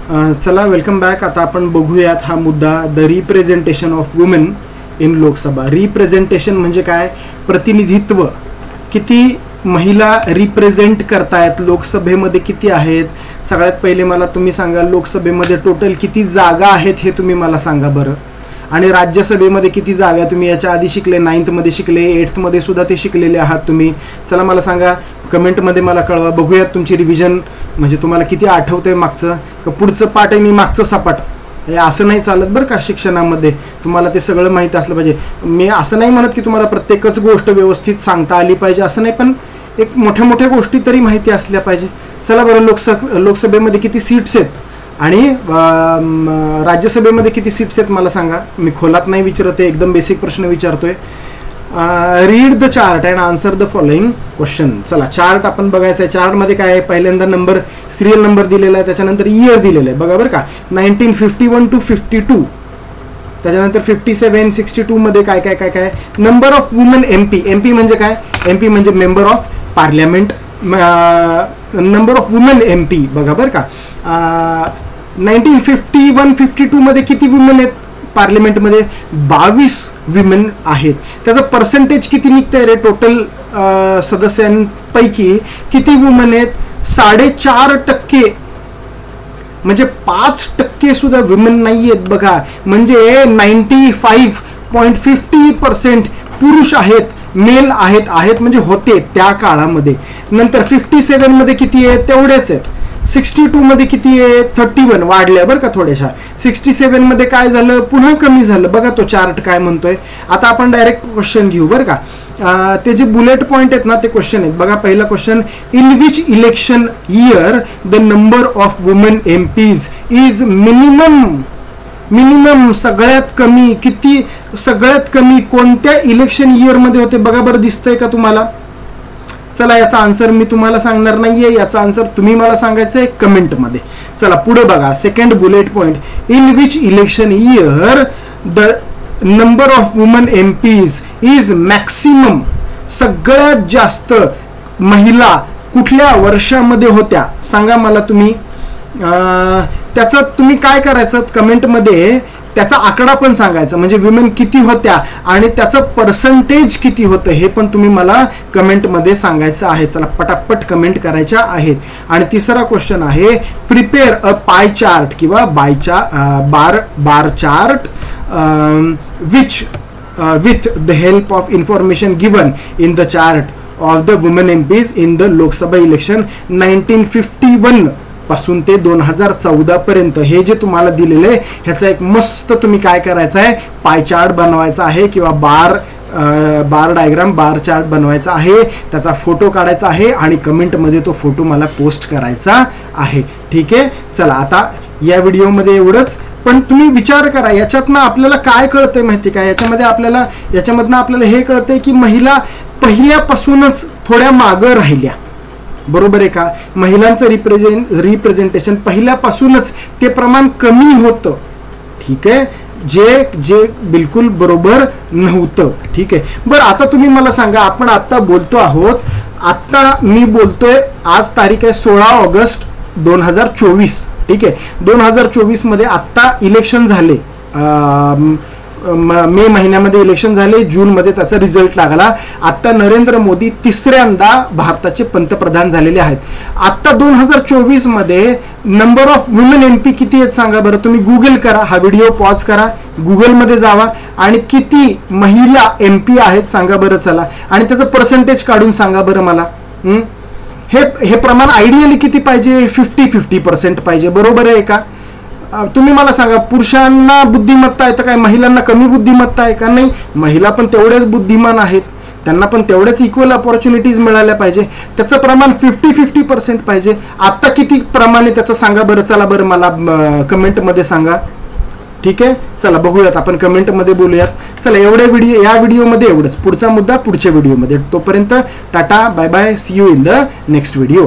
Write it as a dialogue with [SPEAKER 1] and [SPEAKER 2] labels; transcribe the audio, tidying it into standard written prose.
[SPEAKER 1] चला welcome back. आता आपण बघूयात हा मुद्दा, the representation of women in Lok Sabha. Representation म्हणजे काय? प्रतिनिधित्व. किती महिला रिप्रेझेंट करतायत लोकसभेमध्ये, किती आहेत? सगळ्यात पहिले मला तुम्ही सांगा, लोकसभेमध्ये टोटल किती जागा आहेत हे तुम्ही मला सांगा बरं. आणि राज्यसभेमध्ये किती जागा? तुम्ही याच्या आधी शिकले, 9th मध्ये शिकले, 8th मध्ये सुद्धा ते शिकलेले आहात तुम्ही. चला मला सांगा, कमेंटमध्ये मला कळवा. बघूयात तुमची रिव्हिजन, म्हणजे तुम्हाला किती आठवतंय मागचं का पुढचं पाठ आणि मागचं सपाट. हे असं नाही चालत बरं का शिक्षणामध्ये. तुम्हाला ते सगळं माहीत असलं पाहिजे. मी असं नाही म्हणत की तुम्हाला प्रत्येकच गोष्ट व्यवस्थित सांगता आली पाहिजे, असं नाही, पण एक मोठ्या मोठ्या गोष्टी तरी माहिती असल्या पाहिजे. चला बरं, लोकसभेमध्ये किती सीट्स आहेत आणि राज्यसभेमध्ये किती सीट्स आहेत मला सांगा. मी खोलात नाही विचारते, एकदम बेसिक प्रश्न विचारतोय. Read the chart and answer the following question. चला चार्ट आपण बघायचा आहे. चार्टमध्ये काय आहे? पहिल्यांदा नंबर, सिरियल नंबर दिलेला आहे, त्याच्यानंतर इयर दिलेलं आहे. बघा बरं का, 1951 to 52, त्याच्यानंतर 57, 62 मध्ये काय काय काय काय. Number of women MP. MP म्हणजे काय? MP म्हणजे member of parliament. Number of women MP बघा बरं का. 1951-52 मध्ये किती वुमेन आहेत पार्लमेंटमध्ये? 22 विमेन आहेत. त्याचं पर्सेंटेज किती निघतंय रे? टोटल सदस्यांपैकी किती वुमेन आहेत? 4.5%. म्हणजे 5% सुद्धा विमेन नाही आहेत बघा. म्हणजे 95.50% पुरुष आहेत, मेल आहेत म्हणजे होते त्या काळामध्ये. नंतर 57 मध्ये किती आहेत? तेवढेच आहेत. 62 मध्ये किती आहे? 31, वाढल्या बरं का थोड्याशा. 67 मध्ये काय झालं? पुन्हा कमी झालं. बघा तो चार्ट काय म्हणतोय. आता आपण डायरेक्ट क्वेश्चन घेऊ बरं का. ते जे बुलेट पॉइंट आहेत ना ते क्वेश्चन आहेत. बघा पहिला question, in which election year the number of women MPs is minimum सगळ्यात कमी. किती सगळ्यात कमी कोणत्या इलेक्शन इयर मध्ये होते? बघा बरं, दिसतंय का तुम्हाला? चला याचा आन्सर मी तुम्हाला सांगणार नाहीये, याचा आन्सर तुम्ही मला सांगायचं आहे कमेंटमध्ये. चला पुढे बघा, second bullet point, in which election year the number of women MPs is maximum. सगळ्यात जास्त महिला कुठल्या वर्षामध्ये होत्या सांगा मला तुम्ही. त्याचं तुम्ही काय करायचं, कमेंटमध्ये त्याचा आकडा पण सांगायचा, म्हणजे विमेन किती होत्या आणि त्याचं पर्सेंटेज किती होतं हे पण तुम्ही मला कमेंटमध्ये सांगायचं आहे. चला पटापट कमेंट करायच्या आहेत. आणि तिसरा क्वेश्चन आहे, प्रिपेअर अ पाय चार्ट किंवा bar chart which with the help of information given in the chart of the women MPs in the Lok Sabha election 1951 पासून ते 2014 पर्यंत. हे जे तुम्हाला दिलेलं आहे ह्याचा एक मस्त तुम्ही काय करायचं आहे, पाय चार्ट बनवायचा आहे किंवा बार डायग्राम, बार चार्ट बनवायचा आहे. त्याचा फोटो काढायचा आहे आणि कमेंटमध्ये तो फोटो मला पोस्ट करायचा आहे. ठीक आहे. चला आता या व्हिडिओमध्ये एवढंच. पण तुम्ही विचार करा, याच्यातनं आपल्याला काय कळतंय माहिती का? याच्यामधनं आपल्याला हे कळतंय की महिला पहिल्यापासूनच थोड्या मागं राहिल्या. बरोबर आहे का? महिलांचं रिप्रेझेंटेशन पहिल्यापासूनच ते प्रमाण कमी होतं. ठीक आहे, जे बिलकुल बरोबर नव्हतं. ठीक आहे. बरं आता तुम्ही मला सांगा, आपण आता बोलतो आहोत, आता मी बोलतोय, आज तारीख आहे 16 ऑगस्ट 2024. ठीक आहे. 2024 मध्ये आत्ता इलेक्शन झाले. मे महिन्यामध्ये इलेक्शन झाले, जून मध्ये त्याचा रिझल्ट लागला. आता नरेंद्र मोदी तिसऱ्यांदा भारताचे पंतप्रधान झालेले आहेत. आता 2024 मध्ये नंबर ऑफ वुमेन MP किती आहेत सांगा बरं. तुम्ही गुगल करा, हा व्हिडिओ पॉज करा, गुगलमध्ये जावा आणि किती महिला MP आहेत सांगा बरं. चला, आणि त्याचं पर्सेंटेज काढून सांगा बरं मला. हे प्रमाण आयडियली किती पाहिजे? 50-50% पाहिजे. बरोबर आहे का? तुम्ही मला सांगा, पुरुषांना बुद्धिमत्ता आहे तर काय महिलांना कमी बुद्धिमत्ता आहे का? नाही, महिला पण तेवढ्याच बुद्धिमान आहेत, त्यांना पण तेवढ्याच इक्वल अपॉर्च्युनिटीज मिळाल्या पाहिजे. त्याचं प्रमाण 50-50% पाहिजे. आता किती प्रमाणे त्याचं सांगा बरं. चला बरं मला कमेंटमध्ये सांगा. ठीक आहे. चला बघूयात, आपण कमेंटमध्ये बोलूयात. चला या व्हिडिओमध्ये एवढंच. पुढचा मुद्दा पुढच्या व्हिडिओमध्ये. तोपर्यंत टाटा, bye bye, see you in the next video.